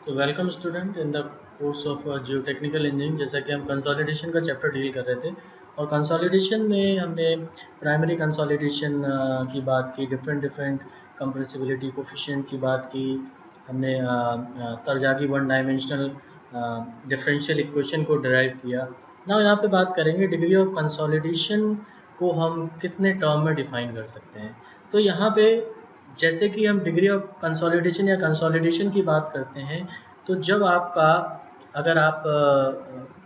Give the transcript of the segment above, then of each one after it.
तो welcome student in the course of geotechnical engineering. जैसा कि हम कंसोलिडेशन का चैप्टर डील कर रहे थे और कंसोलिडेशन में हमने प्राइमरी कंसोलिडेशन की बात की, डिफरेंट डिफरेंट कंप्रेसिबिलिटी कोफिशिएंट की बात की हमने, तरजागी वन डायमेंशनल डिफरेंशियल इक्वेशन को डिराइव किया। ना यहाँ पे बात करेंगे डिग्री ऑफ कंसोलिडेशन को हम कितने टर्म में डिफाइन कर सकते हैं। तो यहाँ पे जैसे कि हम डिग्री ऑफ कंसोलिडेशन या कंसोलिडेशन की बात करते हैं, तो जब आपका अगर आप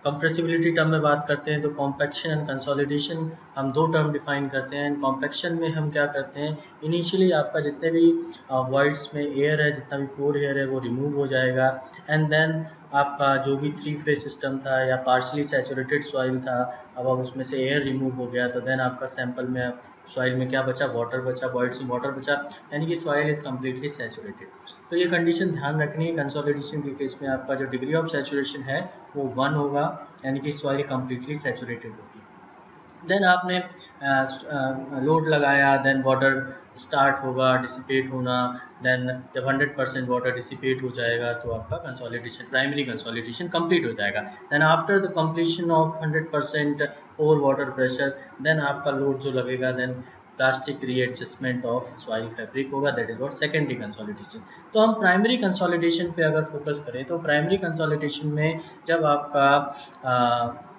कंप्रेसिबिलिटी टर्म में बात करते हैं तो कॉम्पैक्शन एंड कंसोलिडेशन हम दो टर्म डिफाइन करते हैं। कॉम्पैक्शन में हम क्या करते हैं, इनिशियली आपका जितने भी वॉइड्स में एयर है, जितना भी पोर एयर है वो रिमूव हो जाएगा एंड देन आपका जो भी थ्री फेज सिस्टम था या पार्शली सैचुरेटेड सॉइल था, अब उसमें से एयर रिमूव हो गया तो देन आपका सैंपल में सॉइल में क्या बचा, वाटर बचा, वॉइड्स में वाटर बचा, यानी कि सॉइल इज कम्प्लीटली सैचुरेटेड। तो ये कंडीशन ध्यान रखनी है। कंसोलिडेशन के केस में आपका जो डिग्री ऑफ सैचुरेशन है वो 1 होगा, यानी कि सॉइल कम्प्लीटली सैचुरेटेड होगी। देन आपने लोड लगाया, देन वाटर स्टार्ट होगा डिसिपेट होना, देन जब 100% वाटर डिसिपेट हो जाएगा तो आपका कंसोलिडेशन, प्राइमरी कंसोलिडेशन कंप्लीट हो जाएगा। Then after the completion of 100% pore water pressure, then आपका लोड जो लगेगा, then plastic readjustment of soil fabric होगा, that is what secondary consolidation. तो हम प्राइमरी कंसोलिडेशन पे अगर फोकस करें तो प्राइमरी कंसोलिडेशन में जब आपका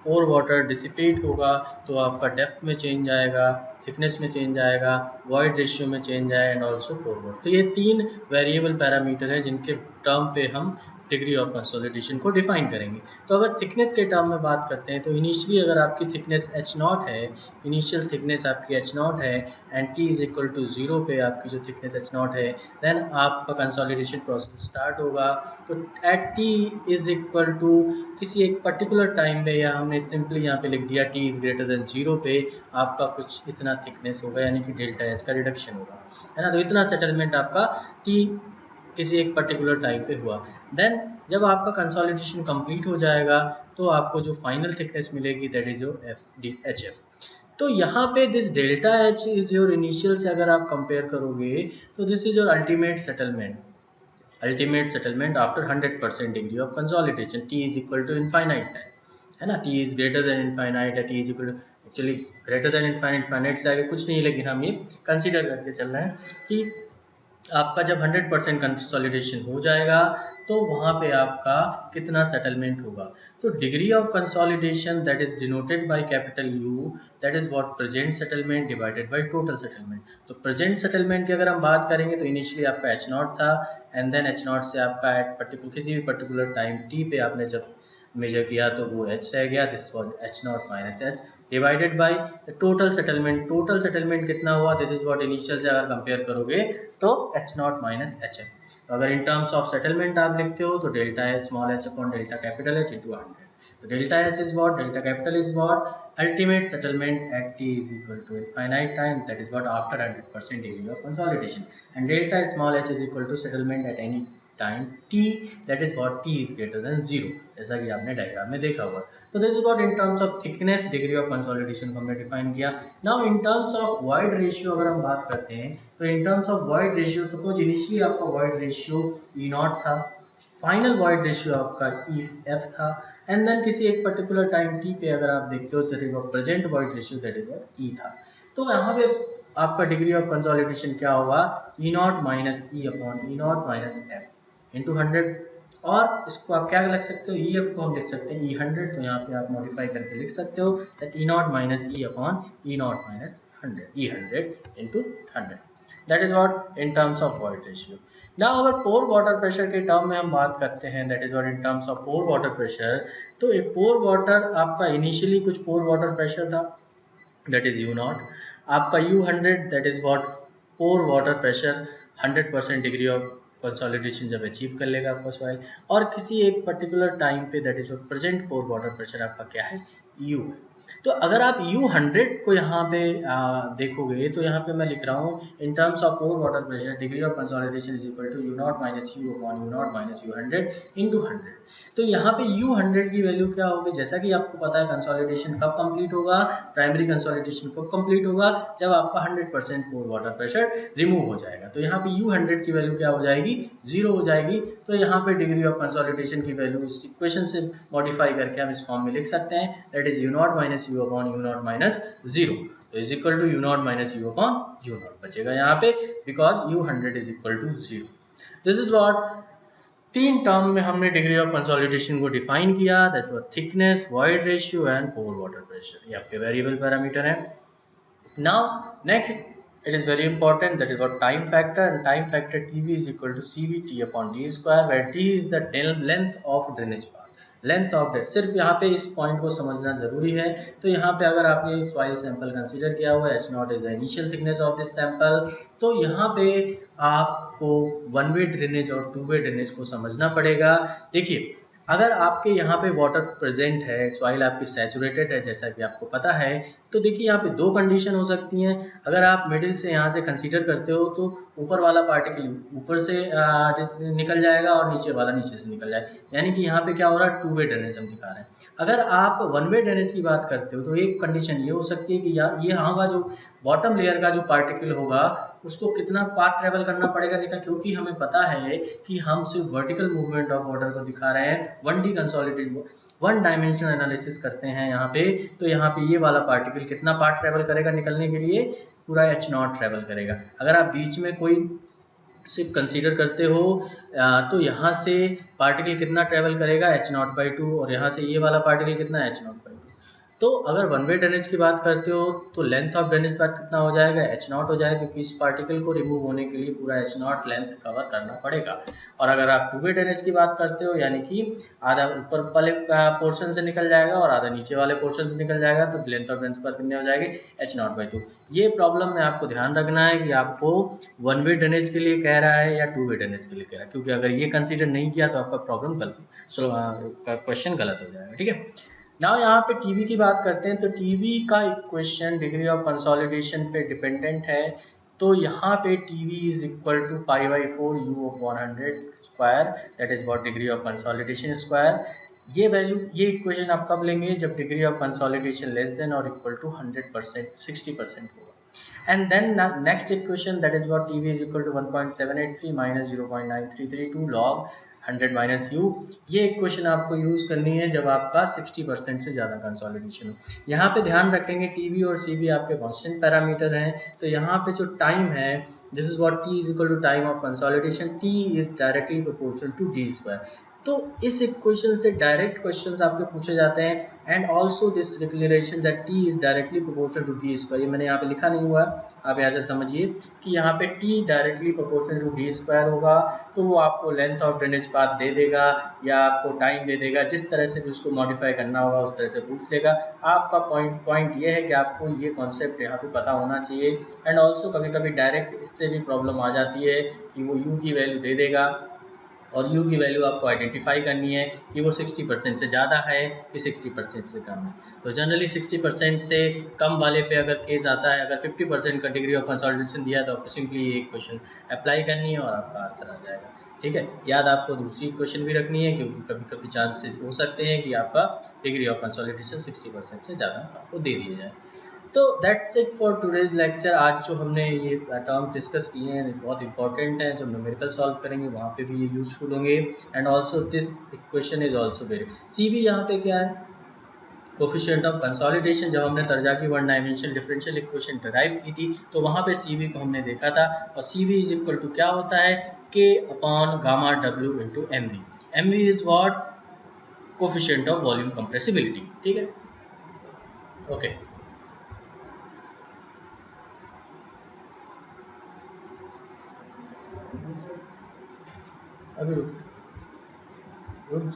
पोर वाटर डिसिपेट होगा तो आपका डेप्थ में चेंज आएगा, थिकनेस में चेंज आएगा, वॉइड रेशियो में चेंज आएगा एंड ऑल्सो पोर वाटर। तो ये तीन वेरिएबल पैरामीटर है जिनके टर्म पे हम डिग्री ऑफ कंसोलिडेशन को डिफाइन करेंगे। तो अगर थिकनेस के टर्म में बात करते हैं तो इनिशियली अगर आपकी थिकनेस h0 है, इनिशियल थिकनेस आपकी h0 है and t is equal to 0 पे आपकी जो थिकनेस h0 है, देन आपका कंसोलिडेशन प्रोसेस स्टार्ट होगा। तो at t is equal to किसी एक पर्टिकुलर टाइम पे, या हमने सिंपली यहाँ पे लिख दिया t इज ग्रेटर देन 0 पे आपका कुछ इतना थिकनेस होगा, यानी कि डेल्टा एच का रिडक्शन होगा, है ना। तो इतना सेटलमेंट आपका t किसी एक पर्टिकुलर टाइम पे हुआ। देन जब आपका कंसोलिडेशन कंप्लीट हो जाएगा तो आपको जो फाइनल थिकनेस मिलेगी that is your F D H F. तो यहाँ पे this delta H is your initial से अगर आप कंपेयर करोगे तो this is your ultimate settlement after 100% degree of consolidation, t is equal to infinite time, है ना। t is greater than infinite है, t is equal to actually greater than infinite, infinite से आगे कुछ नहीं है, लेकिन हम ये कंसीडर करके चल रहे हैं कि आपका जब 100% कंसोलिडेशन हो जाएगा तो वहाँ पे आपका कितना सेटलमेंट होगा। तो degree of consolidation that is denoted by capital U, that is what present settlement divided by total settlement. तो प्रेजेंट सेटलमेंट की अगर हम बात करेंगे तो इनिशियली आपका h0 था एंड देन h0 से आपका एट पर्टिकुलर किसी भी पर्टिकुलर टाइम t पे आपने जब मेजर किया तो वो h रह गया, this was h0 minus h divided by total settlement. Total settlement कितना हुआ, दिस इज व्हाट इनिशियल से अगर कंपेयर करोगे तो h0 माइनस hf। तो अगर इन टर्म्स ऑफ सेटलमेंट आप लिखते हो तो delta H small h upon delta capital H into 100। तो delta H is what, delta capital is what, ultimate settlement at t is equal to infinite time, that is what after 100% degree of consolidation, and delta small h is equal to settlement at any time t, that is what t is greater than 0, जैसा कि आपने diagram में देखा हुआ। तो this is what in terms of thickness degree of consolidation को हमने define किया। Now in terms of void ratio अगर हम बात करते हैं तो इन terms of void ratio, suppose initially आपका वॉइड रेशियो E0 था, फाइनल वॉइड रेशियो आपका EF था, एंड देन किसी एक पर्टिकुलर टाइम t पे अगर आप देखते हो that is what present void ratio, that is what E था। तो यहाँ पे आपका डिग्री ऑफ कंसोलिडेशन क्या होगा, E0 minus E upon E0 minus F into 100। और इसको आप क्या लग सकते हो, EF को हम लिख सकते हैं E100, तो यहाँ पे आप मॉडिफाई करके लिख सकते हो that E0 minus E upon E0 minus 100, E100 into 100, that is what in terms of void ratio. ना अगर पोर वाटर प्रेशर के टर्म में हम बात करते हैं, that is what in terms of pore water pressure. तो एक पोर वाटर आपका इनिशियली कुछ पोर वाटर प्रेशर था, दैट इज U0, आपका U100 that is what pore water pressure 100% degree of consolidation जब अचीव कर लेगा आपका सॉइल, और किसी एक पर्टिकुलर टाइम पे that is present pore water pressure आपका क्या है, U है। तो अगर आप U100 को यहाँ पे देखोगे तो यहाँ पे मैं लिख रहा हूँ in terms of pore water pressure degree of consolidation is equal to U0 minus U upon U0 minus U100 into 100। तो यहाँ पे U100 की वैल्यू क्या होगी, जैसा कि आपको पता है कंसोलिडेशन कब कंप्लीट होगा, प्राइमरी कंसोलिडेशन कब कंप्लीट होगा, जब आपका 100% पोर वाटर प्रेशर रिमूव हो जाएगा। तो यहाँ पे U100 की वैल्यू क्या हो जाएगी, 0 हो जाएगी। तो यहाँ पे डिग्री ऑफ कंसोलिडेशन की वैल्यू इस इक्वेशन से मॉडिफाई करके हम इस फॉर्म में लिख सकते हैं, that is U0 minus U upon U0 minus 0। तो is equal to U0 minus U upon U0 बचेगा यहाँ पे, because U100 is equal to 0। This is what तीन टर्म में हमने डिग्री ऑफ कंसोलिडेशन को डिफाइन किया, that's what thickness, void ratio and pore water pressure, ये आपके वेरिएबल पैरामीटर हैं। Now next it is very important, that is what time factor, and time factor TB is equal to CV T upon D square, where T is the length of drainage path, length of drainage. सिर्फ यहाँ पे इस point को समझना जरूरी है। तो यहाँ पे अगर आपने सॉइल सैंपल कंसीडर किया हुआ है, H0 is the initial thickness of this sample, तो यहाँ पे आपको वन वे ड्रेनेज और टू वे ड्रेनेज को समझना पड़ेगा। देखिए अगर आपके यहाँ पे वाटर प्रेजेंट है, सॉइल आपकी सैचुरेटेड है जैसा कि आपको पता है, तो देखिए यहाँ पे दो कंडीशन हो सकती हैं। अगर आप मिडिल से यहाँ से कंसीडर करते हो तो ऊपर वाला पार्टिकल ऊपर से निकल जाएगा और नीचे वाला नीचे से निकल जाएगा, यानी कि यहाँ पे क्या हो रहा है, टू वे ड्रेनेज हम दिखा रहे हैं। अगर आप वन वे ड्रेनेज की बात करते हो तो एक कंडीशन ये हो सकती है कि ये यहाँ का जो बॉटम लेयर का जो पार्टिकल होगा उसको कितना पाथ ट्रेवल करना पड़ेगा देखा, क्योंकि हमें पता है कि हम सिर्फ वर्टिकल मूवमेंट ऑफ वाटर को दिखा रहे हैं, 1D consolidated one dimension analysis करते हैं यहाँ पे। तो यहाँ पे ये वाला पार्टिकल कितना पाथ ट्रेवल करेगा निकलने के लिए, पूरा H0 ट्रेवल करेगा। अगर आप बीच में कोई सिर्फ कंसीडर करते हो तो यहाँ से पार्टिकल कितना ट्रेवल करेगा H0/2, और यहाँ से ये वाला पार्टिकल कितना H0/2। तो अगर वन वे ड्रेनेज की बात करते हो तो लेंथ ऑफ ड्रेनेज पाथ कितना हो जाएगा, H0 हो जाएगा, क्योंकि इस पार्टिकल को रिमूव होने के लिए पूरा H0 लेंथ कवर करना पड़ेगा। और अगर आप टू वे ड्रेनेज की बात करते हो यानी कि आधा ऊपर वाले पोर्शन से निकल जाएगा और आधा नीचे वाले पोर्शन से निकल जाएगा, तो लेंथ ऑफ ड्रेनेज पाथ कितने हो जाएगी, H0/2। ये प्रॉब्लम में आपको ध्यान रखना है कि आपको वन वे ड्रेनेज के लिए कह रहा है या टू वे ड्रेनेज के लिए कह रहा है, क्योंकि अगर ये कंसीडर नहीं किया तो आपका प्रॉब्लम क्वेश्चन गलत हो जाएगा। ठीक है, नाउ यहाँ पे टीवी की बात करते हैं। तो टीवी का इक्वेशन डिग्री ऑफ कंसोलिडेशन पे डिपेंडेंट है। तो यहाँ पे TV is equal to 5/4 U upon 100 square, that is what degree of consolidation square. ये वैल्यू, ये इक्वेशन आप कब लेंगे, जब degree of consolidation less than और इक्वल टू 100% 60% होगा। And then next equation that is what TV is equal to 1.783 minus 0.9332 log 100 minus U. ये equation आपको यूज करनी है जब आपका 60% से ज़्यादा कंसोलिडेशन हो। यहाँ पे ध्यान रखेंगे टीवी और सीवी आपके कांस्टेंट पैरामीटर हैं। तो यहाँ पे जो टाइम है, this is what T is equal to time of consolidation, T is directly proportional to D square. तो इस इक्वेशन से डायरेक्ट क्वेश्चंस आपके पूछे जाते हैं। And also this declaration that T is directly proportional to D square, ये मैंने यहाँ पे लिखा नहीं हुआ, आप यहाँ से समझिए कि यहाँ पे T directly proportional to D square होगा। तो वो आपको लेंथ ऑफ ड्रेनेज पाथ दे देगा या आपको टाइम दे देगा, जिस तरह से भी उसको मॉडिफाई करना होगा उस तरह से पूछ लेगा। आपका पॉइंट ये है कि आपको ये कॉन्सेप्ट यहाँ पे पता होना चाहिए। एंड ऑल्सो कभी कभी डायरेक्ट इससे भी प्रॉब्लम आ जाती है कि वो यू की वैल्यू दे देगा और u की वैल्यू आपको आइडेंटिफाई करनी है कि वो 60% से ज़्यादा है कि 60% से कम है। तो जनरली 60% से कम वाले पे अगर केस आता है, अगर 50% का डिग्री ऑफ कंसोलिडेशन दिया तो आपको सिंपली ये क्वेश्चन अप्लाई करनी है और आपका आंसर आ जाएगा। ठीक है, याद आपको दूसरी क्वेश्चन भी रखनी है, क्योंकि कभी कभी चांसेस हो सकते हैं कि आपका डिग्री ऑफ कंसोलिडेशन 60% से ज़्यादा आपको दे दिया जाए। तो that's it for today's lecture. आज जो हमने ये टर्म डिस्कस किए हैं बहुत इंपॉर्टेंट है, जब न्यूमेरिकल सॉल्व करेंगे वहाँ पे भी ये यूजफुल होंगे। And also this equation is also very सी भी यहाँ पे क्या है, कोफिशिएंट ऑफ कंसोलिडेशन। जब हमने तर्जा की one dimensional differential equation derive की थी तो वहाँ पे सी भी को हमने देखा था, और सी भी इज इक्वल टू क्या होता है, K upon gamma W into M V. M V is what, coefficient of volume compressibility. ठीक है, ओके। अभी रुक